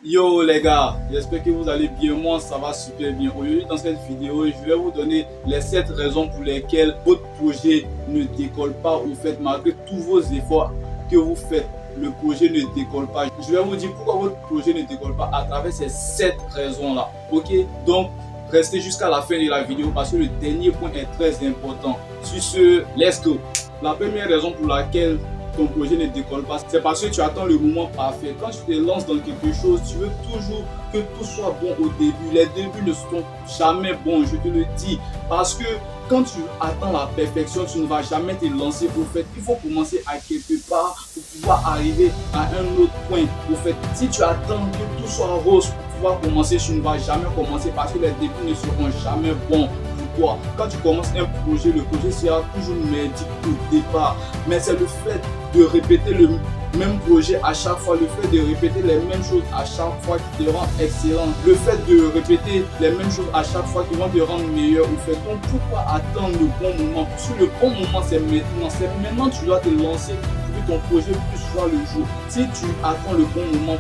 Yo les gars, j'espère que vous allez bien, moi ça va super bien. Aujourd'hui dans cette vidéo, je vais vous donner les 7 raisons pour lesquelles votre projet ne décolle pas ou faites malgré tous vos efforts que vous faites, le projet ne décolle pas. Je vais vous dire pourquoi votre projet ne décolle pas à travers ces 7 raisons là, ok? Donc restez jusqu'à la fin de la vidéo parce que le dernier point est très important. Sur ce, let's go. La première raison pour laquelle ton projet ne décolle pas, c'est parce que tu attends le moment parfait. Quand tu te lances dans quelque chose, tu veux toujours que tout soit bon au début. Les débuts ne sont jamais bons, je te le dis. Parce que quand tu attends la perfection, tu ne vas jamais te lancer. Au fait, il faut commencer à quelque part pour pouvoir arriver à un autre point. Au fait, si tu attends que tout soit rose pour pouvoir commencer, tu ne vas jamais commencer parce que les débuts ne seront jamais bons. Quand tu commences un projet, le projet sera toujours merdique au départ, mais c'est le fait de répéter le même projet à chaque fois, le fait de répéter les mêmes choses à chaque fois qui te rend excellent, le fait de répéter les mêmes choses à chaque fois qui vont te rendre meilleur au fait. Donc pourquoi attendre le bon moment? Parce que le bon moment c'est maintenant que tu dois te lancer pour que ton projet puisse voir le jour. Si tu attends le bon moment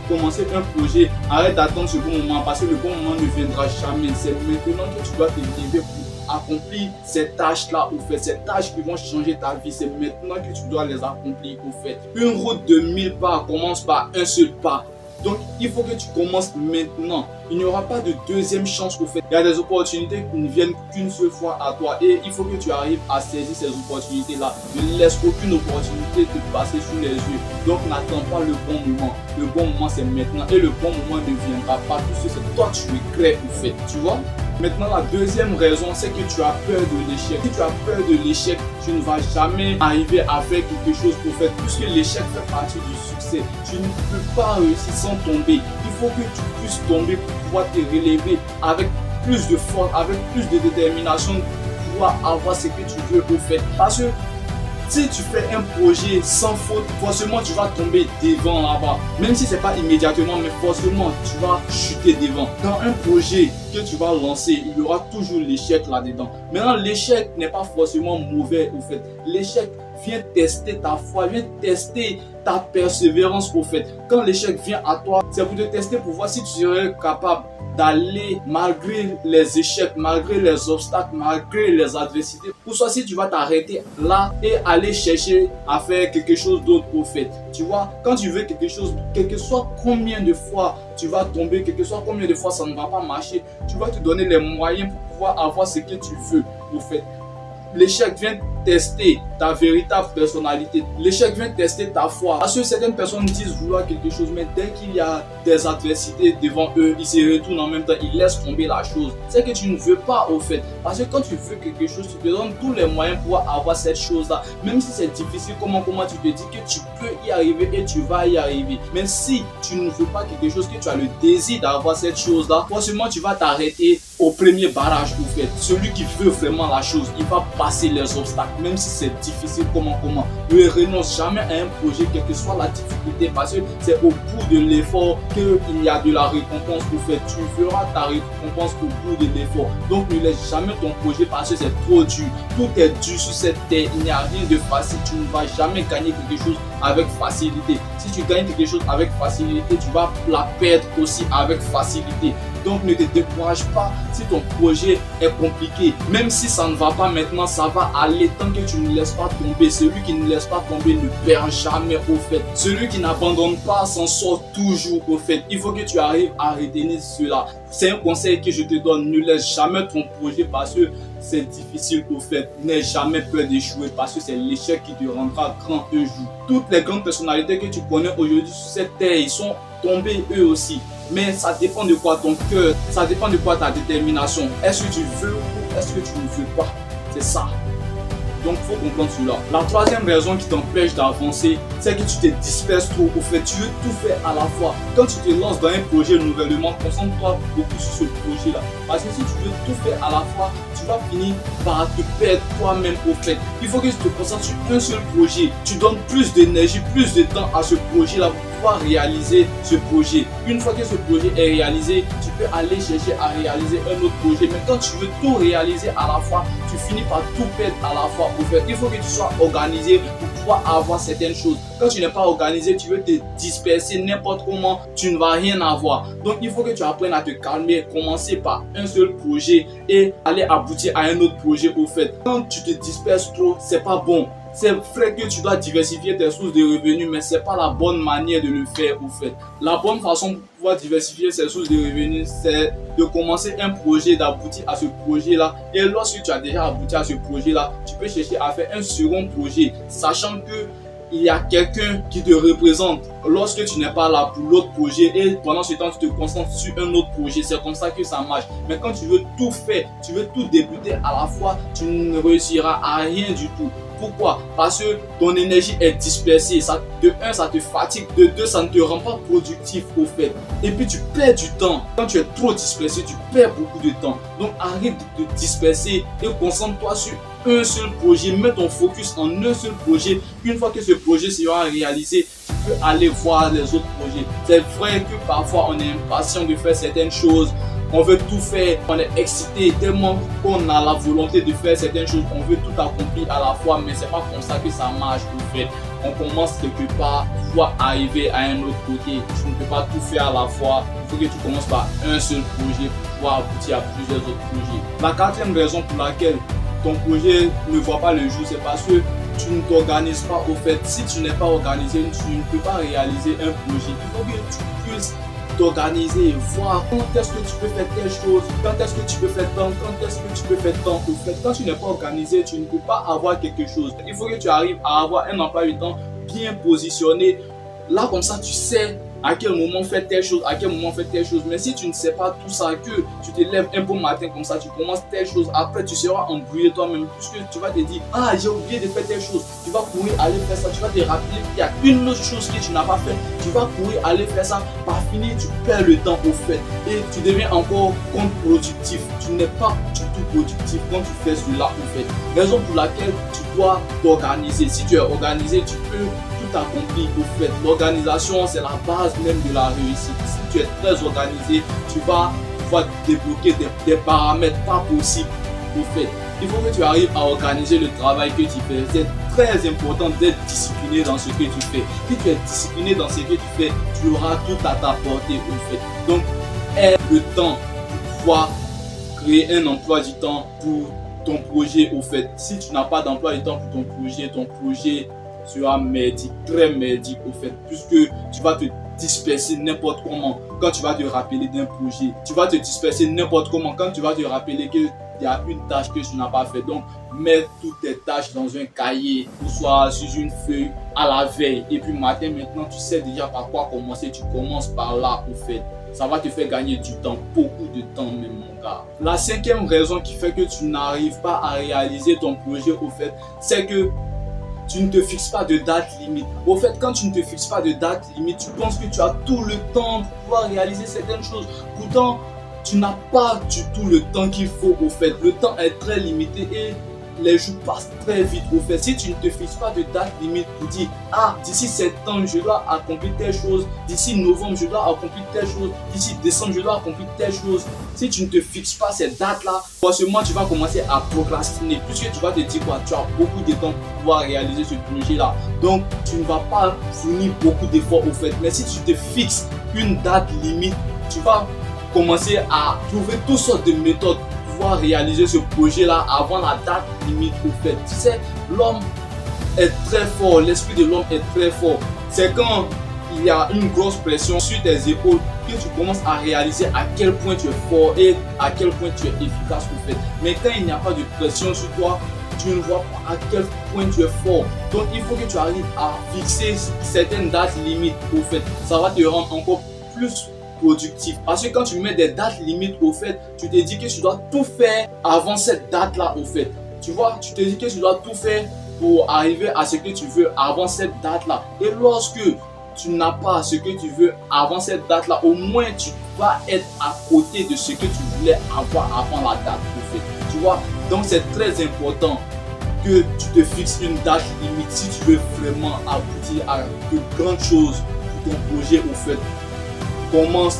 pour commencer un projet, arrête d'attendre ce bon moment parce que le bon moment ne viendra jamais. C'est maintenant que tu dois te lever pour accomplir ces tâches-là au fait, ces tâches qui vont changer ta vie. C'est maintenant que tu dois les accomplir au fait. Une route de 1000 pas commence par un seul pas. Donc, il faut que tu commences maintenant. Il n'y aura pas de deuxième chance au fait. Il y a des opportunités qui ne viennent qu'une seule fois à toi et il faut que tu arrives à saisir ces opportunités-là. Ne laisse aucune opportunité te passer sous les yeux. Donc, n'attends pas le bon moment. Le bon moment, c'est maintenant et le bon moment ne viendra pas puisque c'est toi tu es créé au fait. Tu vois? Maintenant, la deuxième raison, c'est que tu as peur de l'échec. Si tu as peur de l'échec, tu ne vas jamais arriver à faire quelque chose pour faire. Puisque l'échec fait partie du succès, tu ne peux pas réussir sans tomber. Il faut que tu puisses tomber pour pouvoir te relever avec plus de force, avec plus de détermination pour pouvoir avoir ce que tu veux au fait. Parce que si tu fais un projet sans faute, forcément tu vas tomber devant là-bas. Même si ce n'est pas immédiatement, mais forcément tu vas chuter devant. Dans un projet que tu vas lancer, il y aura toujours l'échec là-dedans. Maintenant, l'échec n'est pas forcément mauvais au fait. L'échec vient tester ta foi, vient tester ta persévérance au fait. Quand l'échec vient à toi, c'est pour te tester pour voir si tu serais capable d'aller malgré les échecs, malgré les obstacles, malgré les adversités. Ou soit si tu vas t'arrêter là et aller chercher à faire quelque chose d'autre au fait. Tu vois, quand tu veux quelque chose, quel que soit combien de fois tu vas tomber, quel que soit combien de fois ça ne va pas marcher, tu vas te donner les moyens pour pouvoir avoir ce que tu veux au fait. L'échec vient tester ta véritable personnalité. L'échec vient tester ta foi. Parce que certaines personnes disent vouloir quelque chose, mais dès qu'il y a des adversités devant eux, ils se retournent en même temps, ils laissent tomber la chose. C'est que tu ne veux pas au fait. Parce que quand tu veux quelque chose, tu te donnes tous les moyens pour avoir cette chose-là. Même si c'est difficile, comment tu te dis que tu peux y arriver et tu vas y arriver. Mais si tu ne veux pas quelque chose, que tu as le désir d'avoir cette chose-là, forcément tu vas t'arrêter au premier barrage au fait. Celui qui veut vraiment la chose, il va passer les obstacles, même si c'est difficile, ne renonce jamais à un projet, quelle que soit la difficulté, parce que c'est au bout de l'effort qu'il y a de la récompense au fait. Tu feras ta récompense au bout de l'effort. Donc ne laisse jamais ton projet parce que c'est trop dur. Tout est dur sur cette terre, il n'y a rien de facile. Tu ne vas jamais gagner quelque chose avec facilité. Si tu gagnes quelque chose avec facilité, tu vas la perdre aussi avec facilité. Donc ne te décourage pas si ton projet est compliqué. Même si ça ne va pas maintenant, ça va aller tant que tu ne laisses pas tomber. Celui qui ne laisse pas tomber ne perd jamais au fait. Celui qui n'abandonne pas s'en sort toujours au fait. Il faut que tu arrives à retenir cela. C'est un conseil que je te donne. Ne laisse jamais ton projet parce que c'est difficile au fait. N'aie jamais peur d'échouer parce que c'est l'échec qui te rendra grand un jour. Toutes les grandes personnalités que tu connais aujourd'hui sur cette terre, ils sont tombés eux aussi. Mais ça dépend de quoi ton cœur, ça dépend de quoi ta détermination. Est-ce que tu veux ou est-ce que tu ne veux pas? C'est ça. Donc il faut comprendre cela. La troisième raison qui t'empêche d'avancer, c'est que tu te disperses trop au fait. Tu veux tout faire à la fois. Quand tu te lances dans un projet nouvellement, concentre-toi beaucoup sur ce projet-là. Parce que si tu veux tout faire à la fois, tu vas finir par te perdre toi-même au fait. Il faut que tu te concentres sur un seul projet. Tu donnes plus d'énergie, plus de temps à ce projet-là pour pouvoir réaliser ce projet. Une fois que ce projet est réalisé, tu peux aller chercher à réaliser un autre projet. Mais quand tu veux tout réaliser à la fois, tu finis par tout perdre à la fois. Au fait, il faut que tu sois organisé pour pouvoir avoir certaines choses. Quand tu n'es pas organisé, tu veux te disperser n'importe comment, tu ne vas rien avoir. Donc il faut que tu apprennes à te calmer, commencer par un seul projet et aller aboutir à un autre projet. Au fait, quand tu te disperses trop, c'est pas bon. C'est vrai que tu dois diversifier tes sources de revenus, mais ce n'est pas la bonne manière de le faire. Au fait, la bonne façon pour pouvoir diversifier ses sources de revenus, c'est de commencer un projet, d'aboutir à ce projet-là. Et lorsque tu as déjà abouti à ce projet-là, tu peux chercher à faire un second projet, sachant que il y a quelqu'un qui te représente lorsque tu n'es pas là pour l'autre projet, et pendant ce temps tu te concentres sur un autre projet. C'est comme ça que ça marche. Mais quand tu veux tout faire, tu veux tout débuter à la fois, tu ne réussiras à rien du tout. Pourquoi? Parce que ton énergie est dispersée. Ça, de un, ça te fatigue. De deux, ça ne te rend pas productif au fait. Et puis tu perds du temps. Quand tu es trop dispersé, tu perds beaucoup de temps. Donc arrête de te disperser et concentre-toi sur un seul projet. Mets ton focus en un seul projet. Une fois que ce projet sera réalisé, tu peux aller voir les autres projets. C'est vrai que parfois on est impatient de faire certaines choses. On veut tout faire, on est excité tellement qu'on a la volonté de faire certaines choses, on veut tout accomplir à la fois, mais c'est pas comme ça que ça marche. En fait, on commence quelque part, pouvoir arriver à un autre côté. Tu ne peux pas tout faire à la fois. Il faut que tu commences par un seul projet pour pouvoir aboutir à plusieurs autres projets. La quatrième raison pour laquelle ton projet ne voit pas le jour, c'est parce que tu ne t'organises pas. Au fait, si tu n'es pas organisé, tu ne peux pas réaliser un projet. Il faut que tu puisses t'organiser, voir quand est-ce que tu peux faire telle chose, quand est-ce que tu peux faire tant, quand est-ce que tu peux faire tant. Au fait, quand tu n'es pas organisé, tu ne peux pas avoir quelque chose. Il faut que tu arrives à avoir un emploi du temps bien positionné. Là, comme ça, tu sais à quel moment faire telle chose, à quel moment faire telle chose. Mais si tu ne sais pas tout ça, que tu te lèves un bon matin comme ça, tu commences telle chose, après tu seras embrouillé toi-même, puisque tu vas te dire, ah, j'ai oublié de faire telle chose. Tu vas courir aller faire ça, tu vas te rappeler qu'il y a une autre chose que tu n'as pas fait, tu vas courir aller faire ça, par finir tu perds le temps au fait et tu deviens encore contre-productif. Tu n'es pas du tout productif quand tu fais cela au fait. Raison pour laquelle tu dois t'organiser. Si tu es organisé, tu peux tout accomplir au fait. L'organisation, c'est la base même de la réussite. Si tu es très organisé, tu vas pouvoir débloquer des paramètres pas possibles au fait. Il faut que tu arrives à organiser le travail que tu fais. C'est très important d'être discipliné dans ce que tu fais. Si tu es discipliné dans ce que tu fais, tu auras tout à ta portée au fait. Donc, aie le temps pour pouvoir créer un emploi du temps pour ton projet au fait. Si tu n'as pas d'emploi du temps pour ton projet sera merdique, très merdique au fait, puisque tu vas te disperser n'importe comment quand tu vas te rappeler d'un projet. Tu vas te disperser n'importe comment quand tu vas te rappeler qu'il y a une tâche que tu n'as pas fait. Donc, mets toutes tes tâches dans un cahier ou soit sur une feuille à la veille. Et puis matin, maintenant, tu sais déjà par quoi commencer. Tu commences par là au fait. Ça va te faire gagner du temps, beaucoup de temps même mon gars. La cinquième raison qui fait que tu n'arrives pas à réaliser ton projet au fait, c'est que tu ne te fixes pas de date limite. Au fait, quand tu ne te fixes pas de date limite, tu penses que tu as tout le temps pour pouvoir réaliser certaines choses. Pourtant, tu n'as pas du tout le temps qu'il faut au fait. Le temps est très limité et les jours passent très vite au fait. Si tu ne te fixes pas de date limite pour dire, ah, d'ici septembre, je dois accomplir telle chose, d'ici novembre, je dois accomplir telle chose, d'ici décembre, je dois accomplir telle chose. Si tu ne te fixes pas ces dates-là, forcément, tu vas commencer à procrastiner, puisque tu vas te dire quoi, tu as beaucoup de temps pour pouvoir réaliser ce projet-là. Donc, tu ne vas pas fournir beaucoup d'efforts au fait. Mais si tu te fixes une date limite, tu vas commencer à trouver toutes sortes de méthodes réaliser ce projet là avant la date limite au fait. Tu sais, l'homme est très fort, l'esprit de l'homme est très fort. C'est quand il y a une grosse pression sur tes épaules que tu commences à réaliser à quel point tu es fort et à quel point tu es efficace au fait. Mais quand il n'y a pas de pression sur toi, tu ne vois pas à quel point tu es fort. Donc il faut que tu arrives à fixer certaines dates limites au fait. Ça va te rendre encore plus productif. Parce que quand tu mets des dates limites au fait, tu te dis que tu dois tout faire avant cette date là au fait. Tu vois, tu te dis que tu dois tout faire pour arriver à ce que tu veux avant cette date là. Et lorsque tu n'as pas ce que tu veux avant cette date là, au moins tu vas être à côté de ce que tu voulais avoir avant la date au fait. Tu vois, donc c'est très important que tu te fixes une date limite si tu veux vraiment aboutir à de grandes choses pour ton projet au fait, commence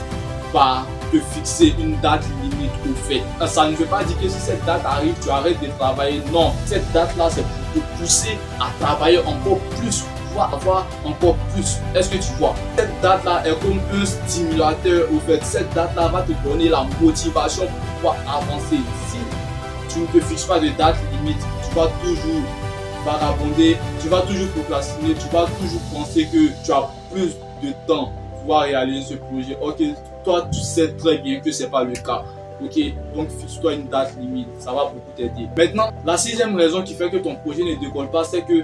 par te fixer une date limite au fait. Ça ne veut pas dire que si cette date arrive, tu arrêtes de travailler. Non, cette date-là, c'est pour te pousser à travailler encore plus, pour avoir encore plus. Est-ce que tu vois? Cette date-là est comme un stimulateur au fait. Cette date-là va te donner la motivation pour pouvoir avancer. Si tu ne te fixes pas de date limite, tu vas toujours vagabonder, tu vas toujours procrastiner, tu vas toujours penser que tu as plus de temps pour pouvoir réaliser ce projet. Ok, toi tu sais très bien que c'est pas le cas. Ok, donc fixe-toi une date limite, ça va beaucoup t'aider. Maintenant, la sixième raison qui fait que ton projet ne décolle pas, c'est que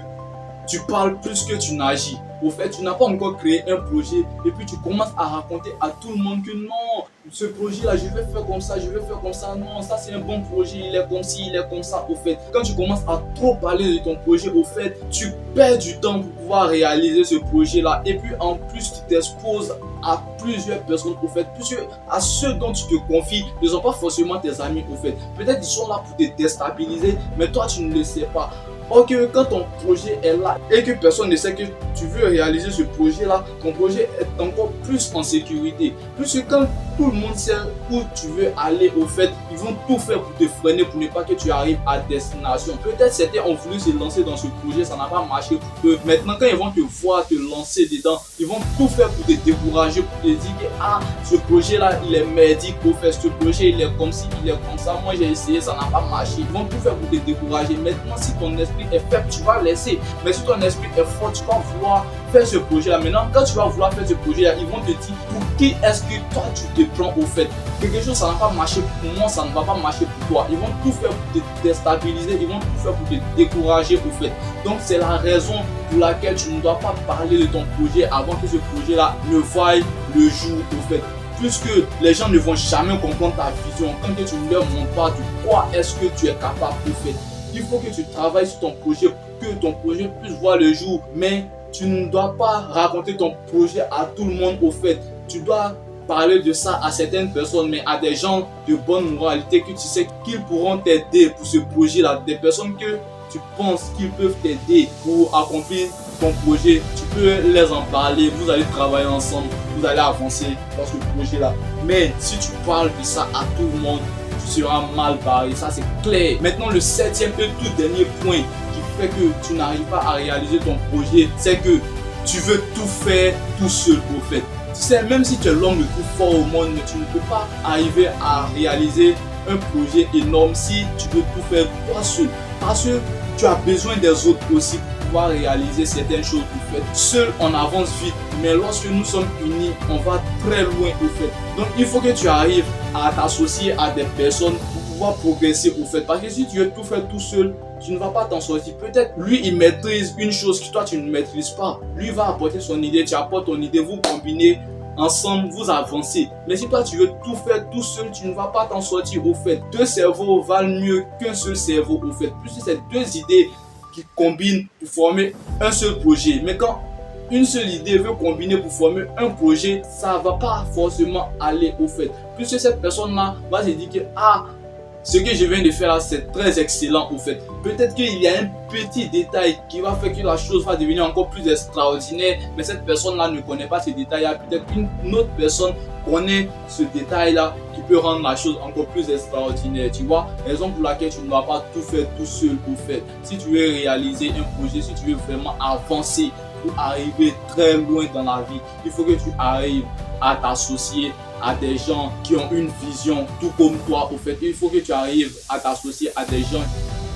tu parles plus que tu n'agis. Au fait, tu n'as pas encore créé un projet et puis tu commences à raconter à tout le monde que non, ce projet-là, je vais faire comme ça, je vais faire comme ça. Non, ça c'est un bon projet, il est comme ci, il est comme ça. Au fait, quand tu commences à trop parler de ton projet, au fait, tu perds du temps pour pouvoir réaliser ce projet-là. Et puis en plus, tu t'exposes à plusieurs personnes, au fait, puisque à ceux dont tu te confies ne sont pas forcément tes amis, au fait. Peut-être ils sont là pour te déstabiliser, mais toi tu ne le sais pas. Ok, quand ton projet est là et que personne ne sait que tu veux réaliser ce projet-là, ton projet est encore plus en sécurité. Puisque quand tout le monde sait où tu veux aller, au fait, ils vont tout faire pour te freiner, pour ne pas que tu arrives à destination. Peut-être certains ont voulu se lancer dans ce projet, ça n'a pas marché pour eux. Maintenant, quand ils vont te voir te lancer dedans, ils vont tout faire pour te décourager, pour te dire que ah, ce projet-là, il est merdique, au fait, ce projet, il est comme ci, il est comme ça. Moi, j'ai essayé, ça n'a pas marché. Ils vont tout faire pour te décourager. Maintenant, si ton esprit est faible, tu vas laisser. Mais si ton esprit est fort, tu vas vouloir faire ce projet-là. Maintenant, quand tu vas vouloir faire ce projet-là, ils vont te dire pour qui est-ce que toi tu te prends au fait. Quelque chose, ça n'a pas marché pour moi, ça ne va pas marcher pour toi. Ils vont tout faire pour te déstabiliser, ils vont tout faire pour te décourager au fait. Donc, c'est la raison pour laquelle tu ne dois pas parler de ton projet avant que ce projet-là ne voie le jour au fait. Puisque les gens ne vont jamais comprendre ta vision tant que tu ne leur montres pas de quoi est-ce que tu es capable de faire. Il faut que tu travailles sur ton projet pour que ton projet puisse voir le jour. Mais tu ne dois pas raconter ton projet à tout le monde au fait. Tu dois parler de ça à certaines personnes, mais à des gens de bonne moralité que tu sais qu'ils pourront t'aider pour ce projet-là. Des personnes que tu penses qu'ils peuvent t'aider pour accomplir ton projet. Tu peux les en parler, vous allez travailler ensemble, vous allez avancer dans ce projet-là. Mais si tu parles de ça à tout le monde, tu seras mal barré, ça c'est clair. Maintenant, le septième et tout dernier point qui fait que tu n'arrives pas à réaliser ton projet, c'est que tu veux tout faire tout seul au fait. Tu sais, même si tu es l'homme le plus fort au monde, mais tu ne peux pas arriver à réaliser un projet énorme si tu veux tout faire toi seul. Parce que tu as besoin des autres aussi pour pouvoir réaliser certaines choses au fait. Seul, on avance vite, mais lorsque nous sommes unis, on va très loin au fait. Donc, il faut que tu arrives à t'associer à des personnes pour pouvoir progresser au fait. Parce que si tu veux tout faire tout seul, tu ne vas pas t'en sortir. Peut-être lui il maîtrise une chose que toi tu ne maîtrises pas. Lui va apporter son idée, tu apportes ton idée, vous combinez ensemble, vous avancez. Mais si toi tu veux tout faire tout seul, tu ne vas pas t'en sortir au fait. Deux cerveaux valent mieux qu'un seul cerveau au fait. Puisque c'est deux idées qui combinent pour former un seul projet. Mais quand une seule idée veut combiner pour former un projet, ça ne va pas forcément aller au fait. Puisque cette personne-là va se dire que ah, ce que je viens de faire là, c'est très excellent au fait. Peut-être qu'il y a un petit détail qui va faire que la chose va devenir encore plus extraordinaire, mais cette personne-là ne connaît pas ce détail-là. Peut-être qu'une autre personne connaît ce détail-là qui peut rendre la chose encore plus extraordinaire. Tu vois, raison pour laquelle tu ne dois pas tout faire tout seul au fait. Si tu veux réaliser un projet, si tu veux vraiment avancer pour arriver très loin dans la vie, il faut que tu arrives à t'associer à des gens qui ont une vision tout comme toi au fait. Il faut que tu arrives à t'associer à des gens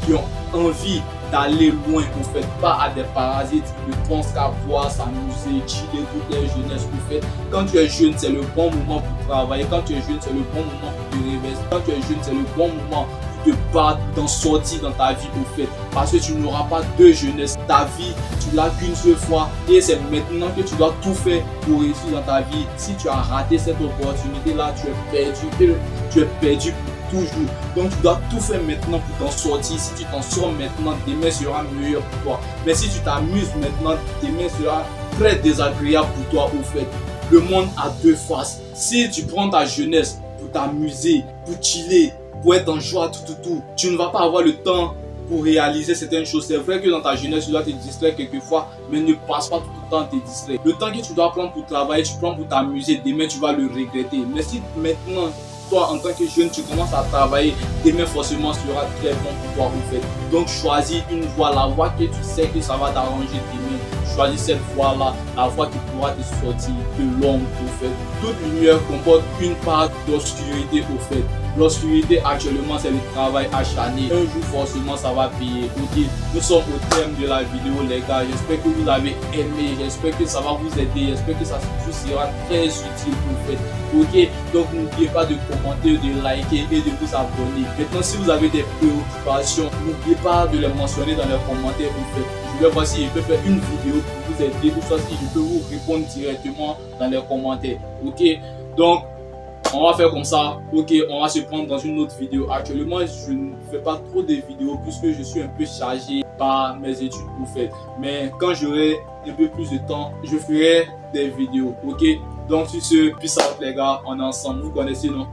qui ont envie d'aller loin au fait, pas à des parasites qui ne pensent qu'à boire, s'amuser, chiller toute leur jeunesse au fait. Quand tu es jeune, c'est le bon moment pour travailler. Quand tu es jeune, c'est le bon moment pour te réveiller. Quand tu es jeune, c'est le bon moment pour te battre, d'en sortir dans ta vie au fait. Parce que tu n'auras pas deux jeunesses. Ta vie, tu l'as qu'une seule fois et c'est maintenant que tu dois tout faire pour réussir dans ta vie. Si tu as raté cette opportunité-là, tu es perdu toujours. Donc tu dois tout faire maintenant pour t'en sortir. Si tu t'en sors maintenant, demain sera meilleur pour toi. Mais si tu t'amuses maintenant, demain sera très désagréable pour toi au fait. Le monde a deux faces. Si tu prends ta jeunesse pour t'amuser, pour chiller, pour être en joie, tout, tu ne vas pas avoir le temps pour réaliser certaines choses. C'est vrai que dans ta jeunesse, tu dois te distraire quelquefois, mais ne passe pas tout le temps à te distraire. Le temps que tu dois prendre pour travailler, tu prends pour t'amuser, demain tu vas le regretter. Mais si maintenant, toi en tant que jeune, tu commences à travailler, demain forcément sera très bon pour toi en fait. Donc choisis une voie, la voie que tu sais que ça va t'arranger demain. Choisis cette voie-là, la voie qui pourra te sortir de l'ombre au fait. Toute lumière comporte une part d'obscurité au fait. L'obscurité actuellement c'est le travail acharné. Un jour forcément ça va payer. Ok, nous sommes au terme de la vidéo les gars. J'espère que vous avez aimé. J'espère que ça va vous aider. J'espère que ça sera très utile pour vous. Ok, donc n'oubliez pas de commenter, de liker et de vous abonner. Maintenant si vous avez des préoccupations, n'oubliez pas de les mentionner dans les commentaires au fait. Je vais voir si je peux faire une vidéo pour vous aider ou soit si je peux vous répondre directement dans les commentaires. Ok, donc on va faire comme ça. Ok, on va se prendre dans une autre vidéo. Actuellement je ne fais pas trop de vidéos puisque je suis un peu chargé par mes études pour faire. Mais quand j'aurai un peu plus de temps, je ferai des vidéos. Ok, donc sur ce, peace out les gars, on est ensemble, vous connaissez non?